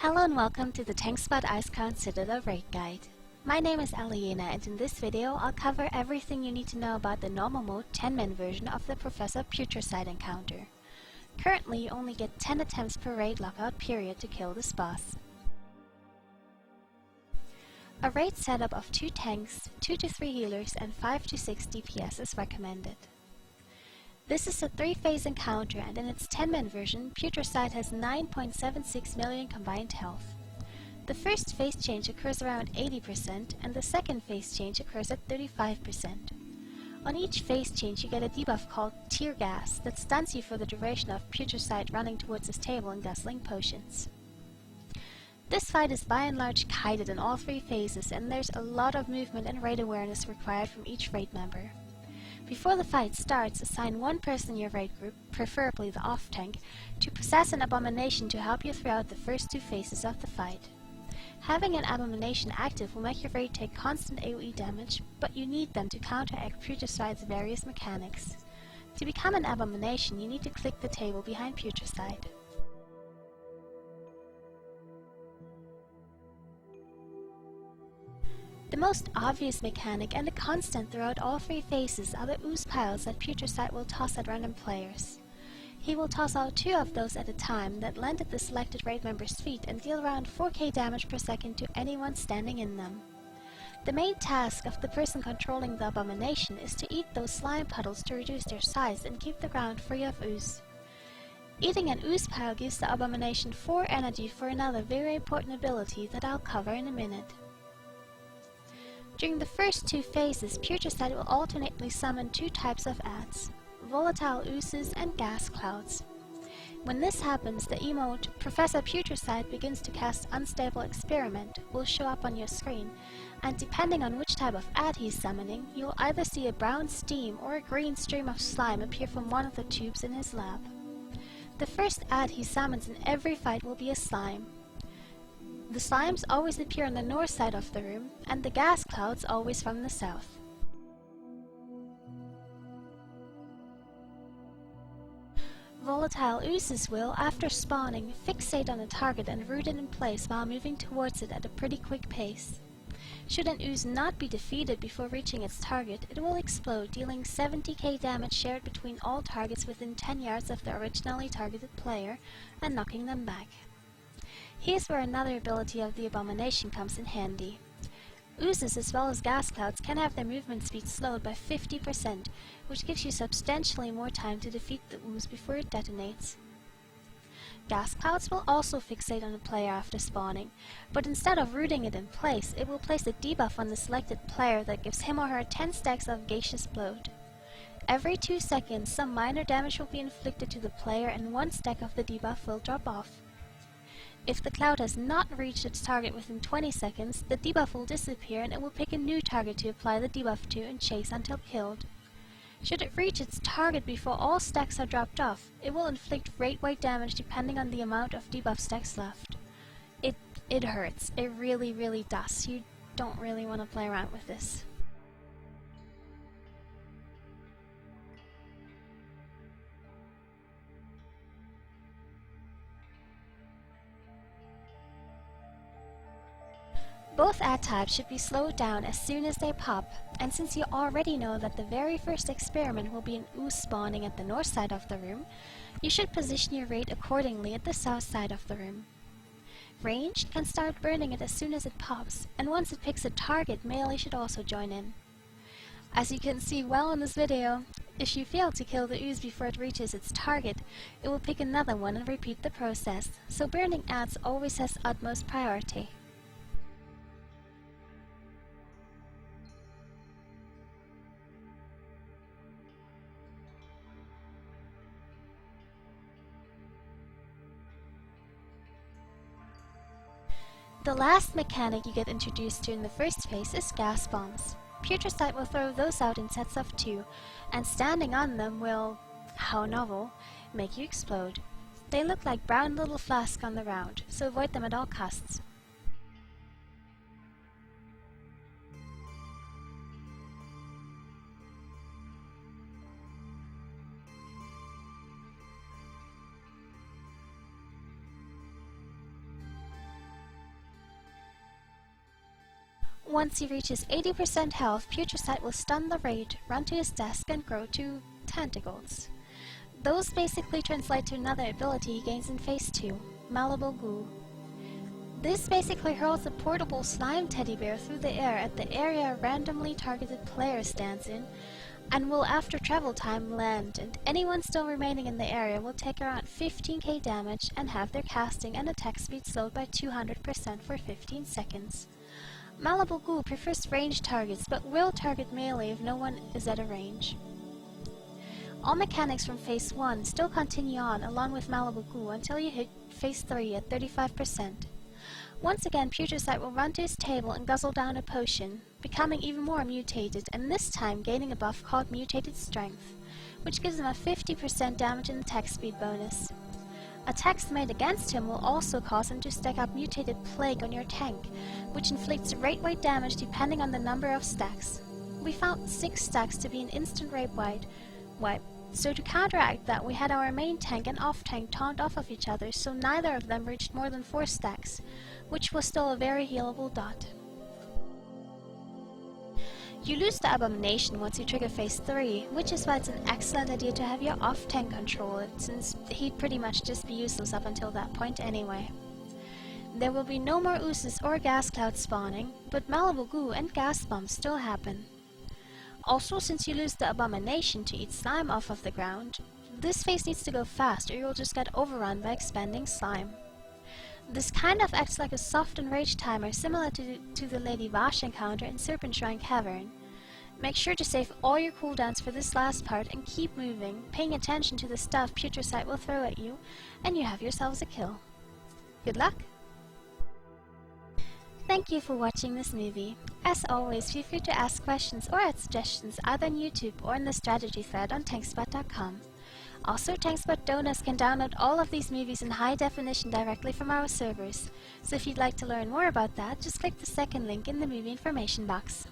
Hello and welcome to the TANKSPORT Icecrown Citadel Raid Guide. My name is Aliena, and in this video I'll cover everything you need to know about the normal mode 10-man version of the Professor Putricide encounter. Currently you only get 10 attempts per raid lockout period to kill this boss. A raid setup of 2 tanks, 2 to 3 healers and 5 to 6 DPS is recommended. This is a 3-phase encounter, and in its 10-man version, Putricide has 9.76 million combined health. The first phase change occurs around 80%, and the second phase change occurs at 35%. On each phase change you get a debuff called Tear Gas that stuns you for the duration of Putricide running towards his table and guzzling potions. This fight is by and large kited in all 3 phases, and there's a lot of movement and raid awareness required from each raid member. Before the fight starts, assign one person in your raid group, preferably the off-tank, to possess an abomination to help you throughout the first 2 phases of the fight. Having an abomination active will make your raid take constant AoE damage, but you need them to counteract Putricide's various mechanics. To become an abomination, you need to click the table behind Putricide. The most obvious mechanic and a constant throughout all 3 phases are the ooze piles that Putricide will toss at random players. He will toss out 2 of those at a time that land at the selected raid member's feet and deal around 4k damage per second to anyone standing in them. The main task of the person controlling the abomination is to eat those slime puddles to reduce their size and keep the ground free of ooze. Eating an ooze pile gives the abomination 4 energy for another very important ability that I'll cover in a minute. During the first 2 phases, Putricide will alternately summon 2 types of adds, volatile oozes and gas clouds. When this happens, the emote Professor Putricide begins to cast Unstable Experiment will show up on your screen, and depending on which type of add he's summoning, you'll either see a brown steam or a green stream of slime appear from one of the tubes in his lab. The first add he summons in every fight will be a slime. The slimes always appear on the north side of the room, and the gas clouds always from the south. Volatile oozes will, after spawning, fixate on a target and root it in place while moving towards it at a pretty quick pace. Should an ooze not be defeated before reaching its target, it will explode, dealing 70k damage shared between all targets within 10 yards of the originally targeted player, and knocking them back. Here's where another ability of the abomination comes in handy. Oozes as well as gas clouds can have their movement speed slowed by 50%, which gives you substantially more time to defeat the ooze before it detonates. Gas clouds will also fixate on a player after spawning, but instead of rooting it in place, it will place a debuff on the selected player that gives him or her 10 stacks of gaseous bloat. Every 2 seconds, some minor damage will be inflicted to the player and 1 stack of the debuff will drop off. If the cloud has not reached its target within 20 seconds, the debuff will disappear and it will pick a new target to apply the debuff to and chase until killed. Should it reach its target before all stacks are dropped off, it will inflict raid-wide damage depending on the amount of debuff stacks left. It hurts. It really does. You don't really want to play around with this. Both add types should be slowed down as soon as they pop, and since you already know that the very first experiment will be an ooze spawning at the north side of the room, you should position your raid accordingly at the south side of the room. Ranged can start burning it as soon as it pops, and once it picks a target, melee should also join in. As you can see well in this video, if you fail to kill the ooze before it reaches its target, it will pick another one and repeat the process, so burning adds always has utmost priority. The last mechanic you get introduced to in the first phase is gas bombs. Putricide will throw those out in sets of 2, and standing on them will, how novel, make you explode. They look like brown little flasks on the round, so avoid them at all costs. Once he reaches 80% health, Putricide will stun the raid, run to his desk, and grow to tentacles. Those basically translate to another ability he gains in Phase 2, Malleable Goo. This basically hurls a portable slime teddy bear through the air at the area a randomly targeted player stands in, and will after travel time land, and anyone still remaining in the area will take around 15k damage and have their casting and attack speed slowed by 200% for 15 seconds. Malleable Goo prefers ranged targets, but will target melee if no one is at a range. All mechanics from Phase 1 still continue on along with Malleable Goo until you hit Phase 3 at 35%. Once again, Putricide will run to his table and guzzle down a potion, becoming even more mutated, and this time gaining a buff called Mutated Strength, which gives him a 50% damage and attack speed bonus. Attacks made against him will also cause him to stack up Mutated Plague on your tank, which inflicts rate-weight damage depending on the number of stacks. We found 6 stacks to be an instant raid wipe, so to counteract that we had our main tank and off-tank taunt off of each other, so neither of them reached more than 4 stacks, which was still a very healable dot. You lose the Abomination once you trigger Phase 3, which is why it's an excellent idea to have your off-tank control it, since he'd pretty much just be useless up until that point anyway. There will be no more oozes or gas clouds spawning, but Malleable Goo and gas bombs still happen. Also, since you lose the Abomination to eat slime off of the ground, this phase needs to go fast or you'll just get overrun by expanding slime. This kind of acts like a soft enrage timer similar to the Lady Vash encounter in Serpent Shrine Cavern. Make sure to save all your cooldowns for this last part and keep moving, paying attention to the stuff Putricide will throw at you, and you have yourselves a kill. Good luck! Thank you for watching this movie. As always, feel free to ask questions or add suggestions either on YouTube or in the strategy thread on TANKSPORT.com. Also, TANKSPORT donors can download all of these movies in high definition directly from our servers, so if you'd like to learn more about that, just click the second link in the movie information box.